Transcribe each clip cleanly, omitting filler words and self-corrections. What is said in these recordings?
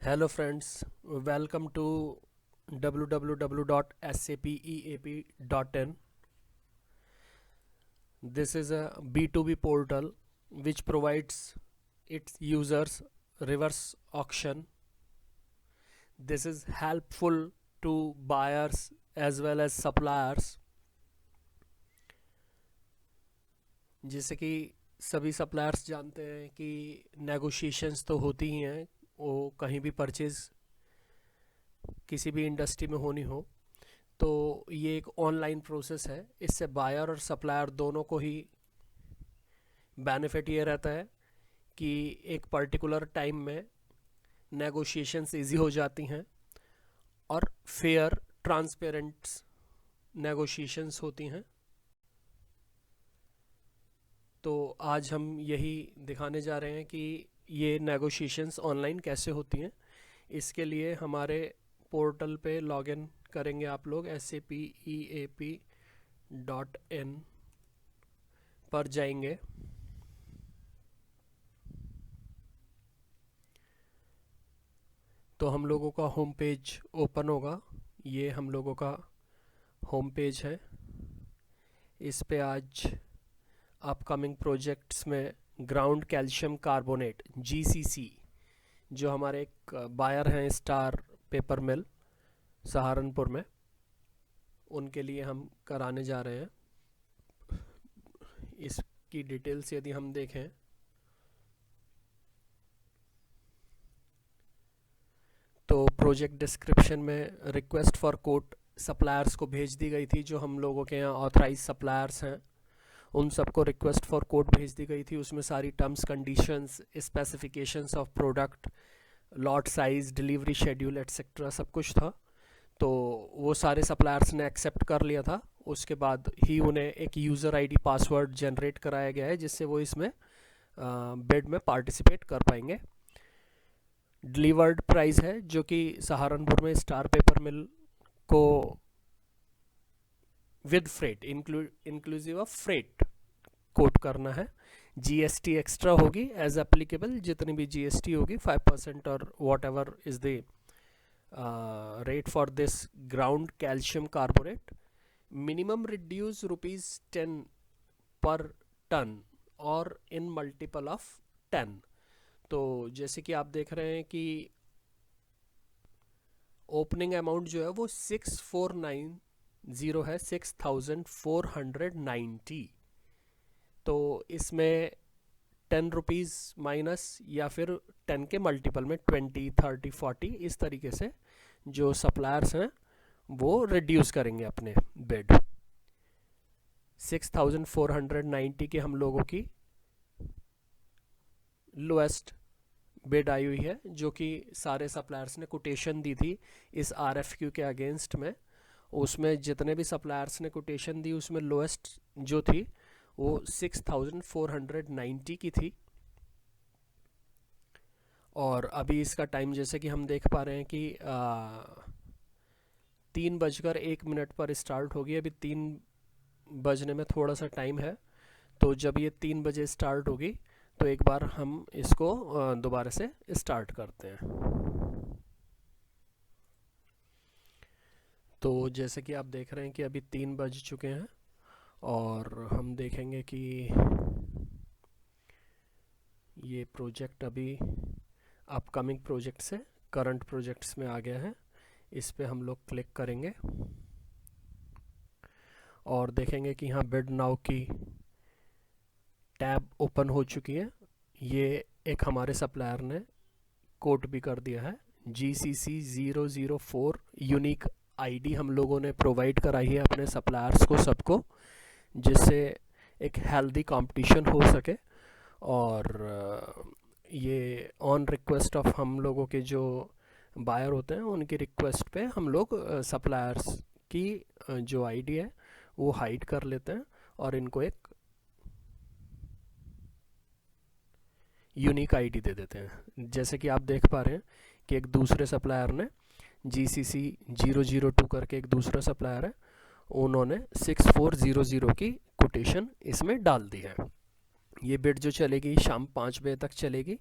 Hello friends, welcome to www.sapeap.in. This is a B2B portal which provides its users reverse auction. This is helpful to buyers as well as suppliers. जैसे कि सभी suppliers जानते हैं कि negotiations तो होती ही हैं, वो कहीं भी परचेज़ किसी भी इंडस्ट्री में होनी हो तो ये एक ऑनलाइन प्रोसेस है। इससे बायर और सप्लायर दोनों को ही बेनिफिट ये रहता है कि एक पर्टिकुलर टाइम में नेगोशिएशंस इजी हो जाती हैं और फेयर ट्रांसपेरेंट नेगोशिएशंस होती हैं। तो आज हम यही दिखाने जा रहे हैं कि ये नेगोशिएशंस ऑनलाइन कैसे होती हैं। इसके लिए हमारे पोर्टल पे लॉगिन करेंगे आप लोग sapeap.in पर जाएंगे। तो हम लोगों का होम पेज ओपन होगा। ये हम लोगों का होम पेज है। इस पे आज अपकमिंग प्रोजेक्ट्स में ग्राउंड कैल्शियम कार्बोनेट GCC, जो हमारे एक बायर हैं स्टार पेपर मिल सहारनपुर में, उनके लिए हम कराने जा रहे हैं। इसकी डिटेल्स यदि हम देखें तो प्रोजेक्ट डिस्क्रिप्शन में रिक्वेस्ट फॉर कोट सप्लायर्स को भेज दी गई थी। जो हम लोगों के यहाँ ऑथराइज सप्लायर्स हैं उन सबको रिक्वेस्ट फॉर कोट भेज दी गई थी। उसमें सारी terms conditions, specifications of product, lot size, delivery schedule etcetera सब कुछ था। तो वो सारे सप्लायर्स ने एक्सेप्ट कर लिया था। उसके बाद ही उन्हें एक यूज़र आईडी पासवर्ड जनरेट कराया गया है जिससे वो इसमें बिड में पार्टिसिपेट कर पाएंगे। डिलीवर्ड प्राइस है जो कि सहारनपुर में स्टार पेपर मिल को with freight inclusive of freight quote करना है। GST एक्स्ट्रा होगी एज एप्लीकेबल, जितनी भी GST होगी 5% और whatever is the rate for this ground calcium carbonate. Minimum reduce ₹10 पर टन और इन मल्टीपल ऑफ 10। तो जैसे कि आप देख रहे हैं कि ओपनिंग अमाउंट जो है वो 6490 है, 6490। तो इसमें 10 रुपीज़ माइनस या फिर 10 के मल्टीपल में 20, 30, 40 इस तरीके से जो सप्लायर्स हैं वो रिड्यूस करेंगे अपने बिड। 6490 के हम लोगों की लोएस्ट बिड आई हुई है, जो कि सारे सप्लायर्स ने कोटेशन दी थी इस RFQ के अगेंस्ट में। उसमें जितने भी सप्लायर्स ने कोटेशन दी उसमें लोएस्ट जो थी वो 6490 की थी। और अभी इसका टाइम जैसे कि हम देख पा रहे हैं कि 3:01 पर स्टार्ट होगी। अभी 3 बजने में थोड़ा सा टाइम है। तो जब ये 3 बजे स्टार्ट होगी तो एक बार हम इसको दोबारा से स्टार्ट करते हैं। तो जैसे कि आप देख रहे हैं कि अभी 3 बज चुके हैं और हम देखेंगे कि ये प्रोजेक्ट अभी अपकमिंग प्रोजेक्ट से करंट प्रोजेक्ट्स में आ गया है। इस पे हम लोग क्लिक करेंगे और देखेंगे कि यहाँ बिड नाउ की टैब ओपन हो चुकी है। ये एक हमारे सप्लायर ने कोट भी कर दिया है, GCC 004 यूनिक आईडी हम लोगों ने प्रोवाइड कराई है अपने सप्लायर्स को सबको, जिससे एक हेल्दी कंपटीशन हो सके। और ये ऑन रिक्वेस्ट ऑफ हम लोगों के जो बायर होते हैं उनकी रिक्वेस्ट पे हम लोग सप्लायर्स की जो आईडी है वो हाइड कर लेते हैं और इनको एक यूनिक आईडी दे देते हैं। जैसे कि आप देख पा रहे हैं कि एक दूसरे सप्लायर ने GCC 002 करके एक दूसरा सप्लायर है, उन्होंने 6400 की कोटेशन इसमें डाल दी है। ये बिड जो चलेगी शाम 5 बजे तक चलेगी,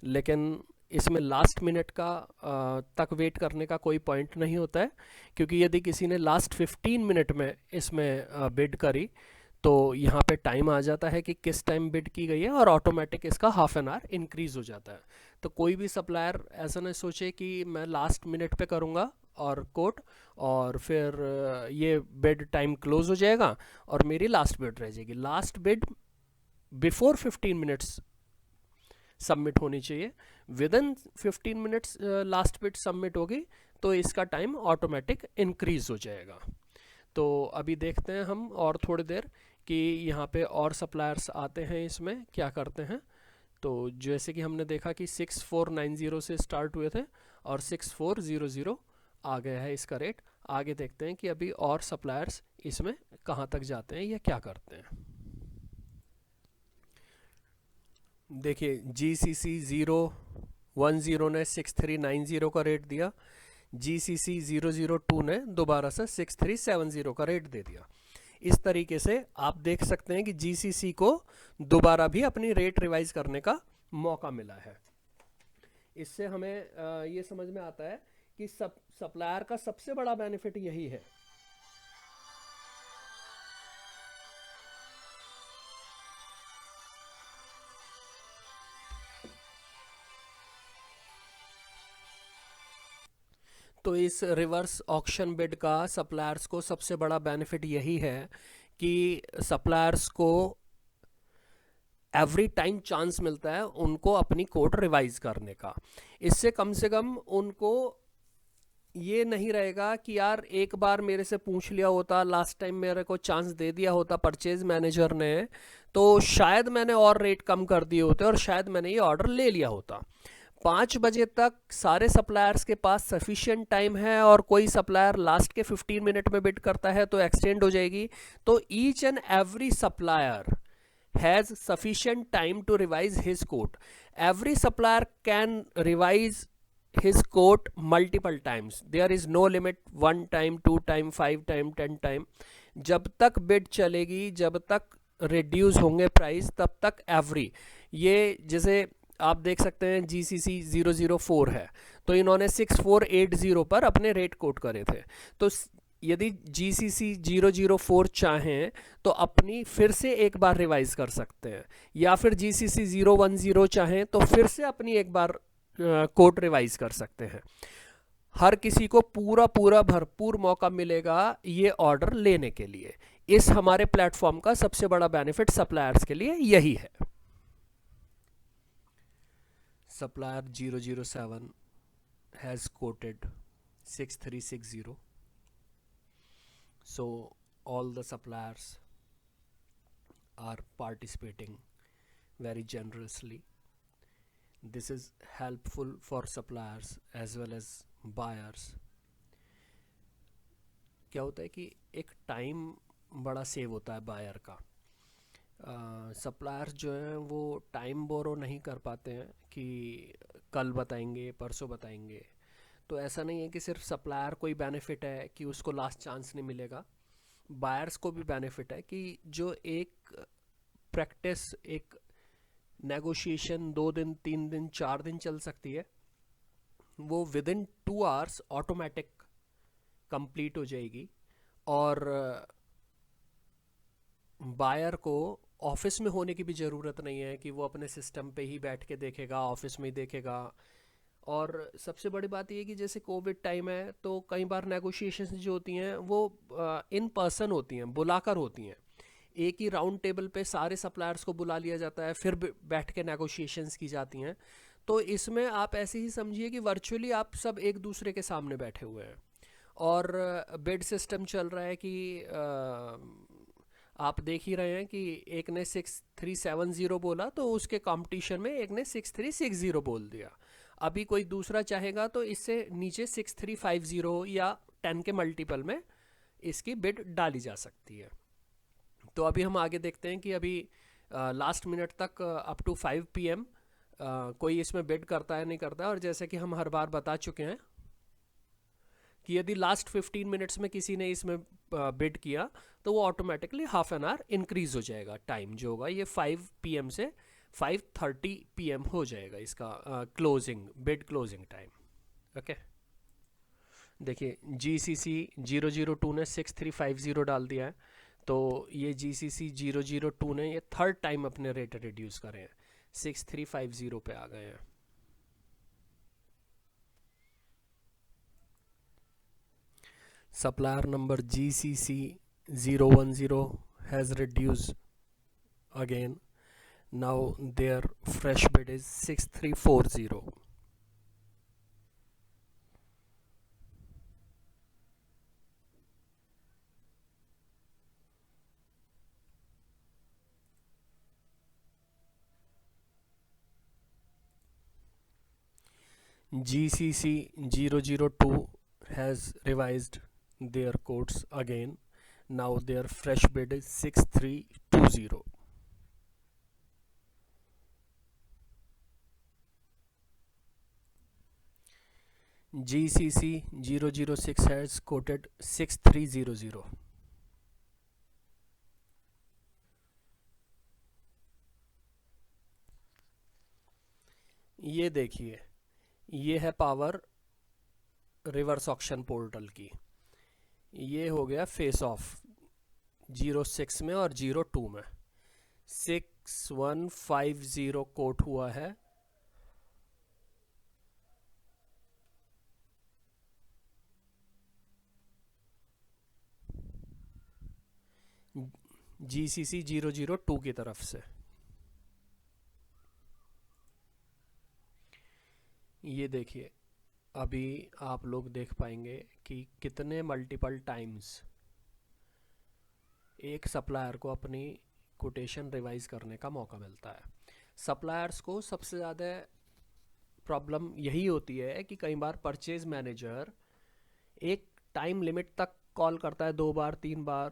लेकिन इसमें लास्ट मिनट का तक वेट करने का कोई पॉइंट नहीं होता है, क्योंकि यदि किसी ने लास्ट 15 मिनट में इसमें बिड करी तो यहाँ पे टाइम आ जाता है कि किस टाइम बिड की गई है और ऑटोमेटिक इसका हाफ एन आवर इंक्रीज़ हो जाता है। तो कोई भी सप्लायर ऐसा नहीं सोचे कि मैं लास्ट मिनट पे करूँगा और कोट, और फिर ये बिड टाइम क्लोज हो जाएगा और मेरी लास्ट बिड रह जाएगी। Last bid before 15 minutes submit होनी चाहिए। With in 15 minutes last bid submit होगी तो इसका टाइम ऑटोमेटिक इंक्रीज हो जाएगा। तो अभी देखते हैं हम और थोड़ी देर कि यहाँ पे और सप्लायर्स आते हैं इसमें क्या करते हैं। तो जैसे कि हमने देखा कि 6490 से स्टार्ट हुए थे और 6400 आ गया है इसका रेट। आगे देखते हैं कि अभी और सप्लायर्स इसमें कहाँ तक जाते हैं या क्या करते हैं। देखिए GCC 010 ने 6390 का रेट दिया, GCC 002 ने दोबारा से 6370 का रेट दे दिया। इस तरीके से आप देख सकते हैं कि GCC को दोबारा भी अपनी रेट रिवाइज करने का मौका मिला है। इससे हमें ये समझ में आता है कि सप्लायर का सबसे बड़ा बेनिफिट यही है। तो इस रिवर्स ऑक्शन बिड का सप्लायर्स को सबसे बड़ा बेनिफिट यही है कि सप्लायर्स को एवरी टाइम चांस मिलता है उनको अपनी कोट रिवाइज करने का। इससे कम से कम उनको ये नहीं रहेगा कि यार एक बार मेरे से पूछ लिया होता, लास्ट टाइम मेरे को चांस दे दिया होता परचेज मैनेजर ने, तो शायद मैंने और रेट कम कर दिए होते और शायद मैंने ये ऑर्डर ले लिया होता। 5 बजे तक सारे सप्लायर्स के पास सफिशिएंट टाइम है और कोई सप्लायर लास्ट के 15 मिनट में बिड करता है तो एक्सटेंड हो जाएगी। तो each and every supplier has sufficient time to revise his quote. Every supplier can revise his quote multiple times. There is no limit, 1 time, 2 time, 5 time, 10 time. जब तक बिड चलेगी, जब तक रिड्यूस होंगे प्राइस, तब तक एवरी, ये जैसे आप देख सकते हैं GCC 004 है तो इन्होंने 6480 पर अपने रेट कोट करे थे। तो यदि GCC 004 चाहें तो अपनी फिर से एक बार रिवाइज कर सकते हैं, या फिर GCC 010 चाहें तो फिर से अपनी एक बार कोट रिवाइज कर सकते हैं। हर किसी को पूरा पूरा भरपूर मौका मिलेगा ये ऑर्डर लेने के लिए। इस हमारे प्लेटफॉर्म का सबसे बड़ा बेनिफिट सप्लायर्स के लिए यही है। Supplier 007 has coated 6360, so all the suppliers are participating very generously. This is helpful for suppliers as well as buyers. क्या होता है कि एक टाइम बड़ा सेव होता है बायर का। सप्लायर्स जो हैं वो टाइम बोरो नहीं कर पाते हैं कि कल बताएंगे, परसों बताएंगे। तो ऐसा नहीं है कि सिर्फ सप्लायर को ही बेनिफिट है कि उसको लास्ट चांस नहीं मिलेगा, बायर्स को भी बेनिफिट है कि जो एक प्रैक्टिस, एक नेगोशिएशन 2 दिन, 3 दिन, 4 दिन चल सकती है, वो with in 2 hours automatic complete हो जाएगी। और बायर को ऑफिस में होने की भी ज़रूरत नहीं है कि वो अपने सिस्टम पे ही बैठ के देखेगा, ऑफिस में ही देखेगा। और सबसे बड़ी बात ये कि जैसे कोविड टाइम है तो कई बार नेगोशिएशंस जो होती हैं वो इन पर्सन होती हैं, बुलाकर होती हैं। एक ही राउंड टेबल पे सारे सप्लायर्स को बुला लिया जाता है, फिर बैठ के नेगोशिएशंस की जाती हैं। तो इसमें आप ऐसे ही समझिए कि वर्चुअली आप सब एक दूसरे के सामने बैठे हुए हैं और बिड सिस्टम चल रहा है कि आप देख ही रहे हैं कि एक ने 6370 बोला तो उसके कंपटीशन में एक ने 6360 बोल दिया। अभी कोई दूसरा चाहेगा तो इससे नीचे 6350 या 10 के मल्टीपल में इसकी बिड डाली जा सकती है। तो अभी हम आगे देखते हैं कि अभी लास्ट मिनट तक अप टू 5 PM कोई इसमें बिड करता है नहीं करता है। और जैसे कि हम हर बार बता चुके हैं कि यदि लास्ट 15 मिनट्स में किसी ने इसमें बिड किया तो वो automatically half an hour increase हो जाएगा। टाइम जो होगा ये 5 PM से 5:30 PM हो जाएगा इसका closing, bid closing time. Okay, देखिए GCC 002 ने 6350 डाल दिया है, तो ये GCC 002 ने ये थर्ड टाइम अपने रेट रिड्यूस करे हैं, 6350 पे आ गए हैं। Supplier number GCC 010 has reduced again. Now their fresh bid is 6340. GCC 002 has revised their quotes again. Now their fresh bid is 6320. GCC 006 has quoted 6300. ये देखिए, ये है पावर रिवर्स ऑक्शन पोर्टल की। ये हो गया फेस ऑफ 06 में और 02 में 6150 कोट हुआ है। GCC 002 की तरफ से ये देखिए, अभी आप लोग देख पाएंगे कि कितने मल्टीपल टाइम्स एक सप्लायर को अपनी कोटेशन रिवाइज करने का मौका मिलता है। सप्लायर्स को सबसे ज़्यादा प्रॉब्लम यही होती है कि कई बार परचेज मैनेजर एक टाइम लिमिट तक कॉल करता है, 2 बार 3 बार,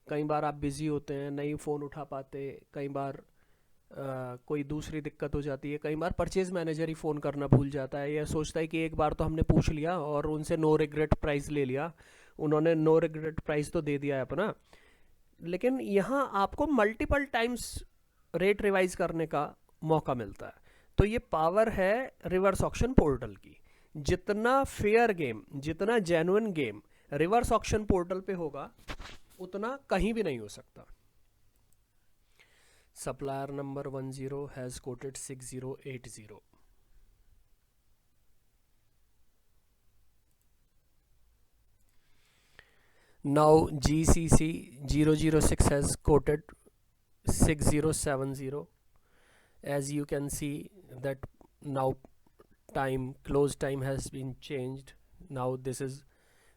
कई बार आप बिज़ी होते हैं, नहीं फ़ोन उठा पाते, कई बार कोई दूसरी दिक्कत हो जाती है, कई बार परचेज मैनेजर ही फ़ोन करना भूल जाता है, या सोचता है कि एक बार तो हमने पूछ लिया और उनसे नो रिग्रेट प्राइस ले लिया, उन्होंने नो रिग्रेट प्राइस तो दे दिया है अपना। लेकिन यहाँ आपको मल्टीपल टाइम्स रेट रिवाइज करने का मौका मिलता है। तो ये पावर है रिवर्स ऑक्शन पोर्टल की। जितना फेयर गेम, जितना genuine game reverse auction portal पे होगा, उतना कहीं भी नहीं हो सकता। Supplier number 10 has quoted 6080. Now GCC 006 has quoted 6070. As you can see that now close time has been changed. Now this is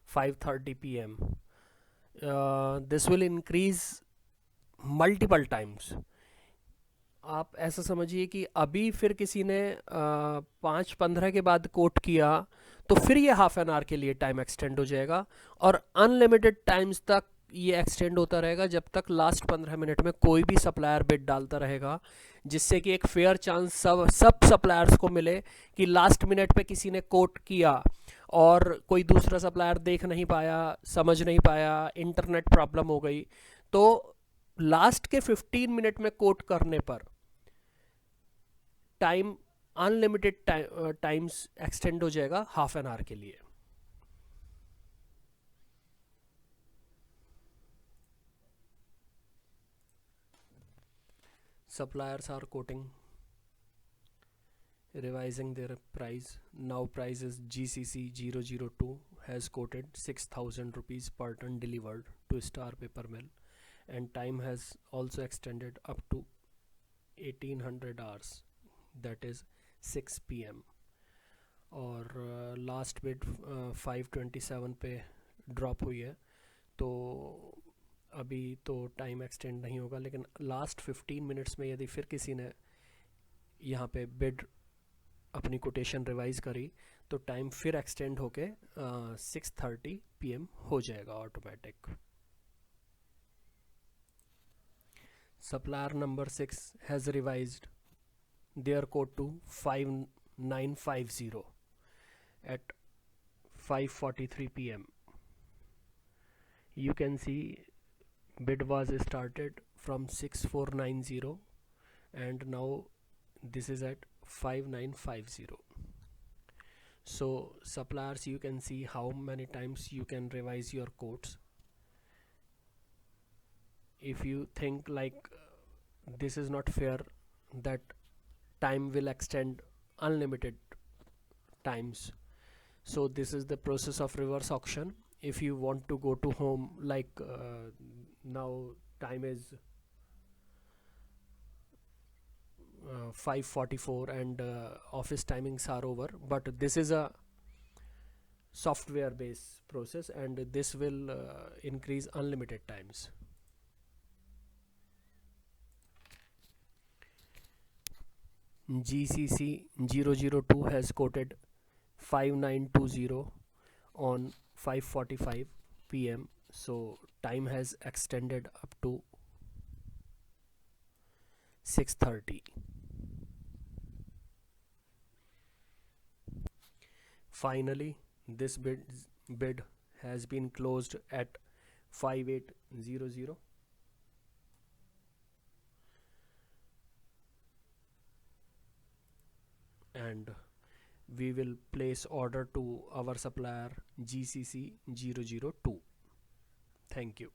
5:30 PM. This will increase multiple times. आप ऐसा समझिए कि अभी फिर किसी ने 5:15 के बाद कोट किया, तो फिर ये हाफ एन आवर के लिए टाइम एक्सटेंड हो जाएगा और अनलिमिटेड टाइम्स तक ये एक्सटेंड होता रहेगा, जब तक लास्ट 15 मिनट में कोई भी सप्लायर बिड डालता रहेगा, जिससे कि एक फेयर चांस सब सप्लायर्स को मिले कि लास्ट मिनट पे किसी ने कोट किया और कोई दूसरा सप्लायर देख नहीं पाया, समझ नहीं पाया, इंटरनेट प्रॉब्लम हो गई, तो लास्ट के 15 मिनट में कोट करने पर टाइम अनलिमिटेड टाइम्स एक्सटेंड हो जाएगा हाफ एन आवर के लिए। Suppliers are quoting, revising their price. Now price is GCC 002 has quoted 6000 rupees per ton delivered to Star Paper Mill, and time has also extended up to 1800 hours, that is 6 PM. और last bid 527 पे drop हुई है, तो अभी तो time extend नहीं होगा, लेकिन लास्ट 15 मिनट्स में यदि फिर किसी ने यहाँ पे बिड अपनी कोटेशन रिवाइज करी, तो टाइम फिर एक्सटेंड होके 6:30 PM हो जाएगा automatic. Supplier number 6 has revised their quote to 5950 at 5:43 PM. You can see bid was started from 6490 and now this is at 5950. So suppliers, you can see how many times you can revise your quotes. If you think like this is not fair, that time will extend unlimited times, so this is the process of reverse auction. If you want to go to home, like now time is 5:44 and office timings are over, but this is a software based process and this will increase unlimited times. GCC 002 has quoted 5920 on 5:45 p.m. so time has extended up to 6:30. Finally, this bid has been closed at 5800, and we will place order to our supplier GCC 002. Thank you.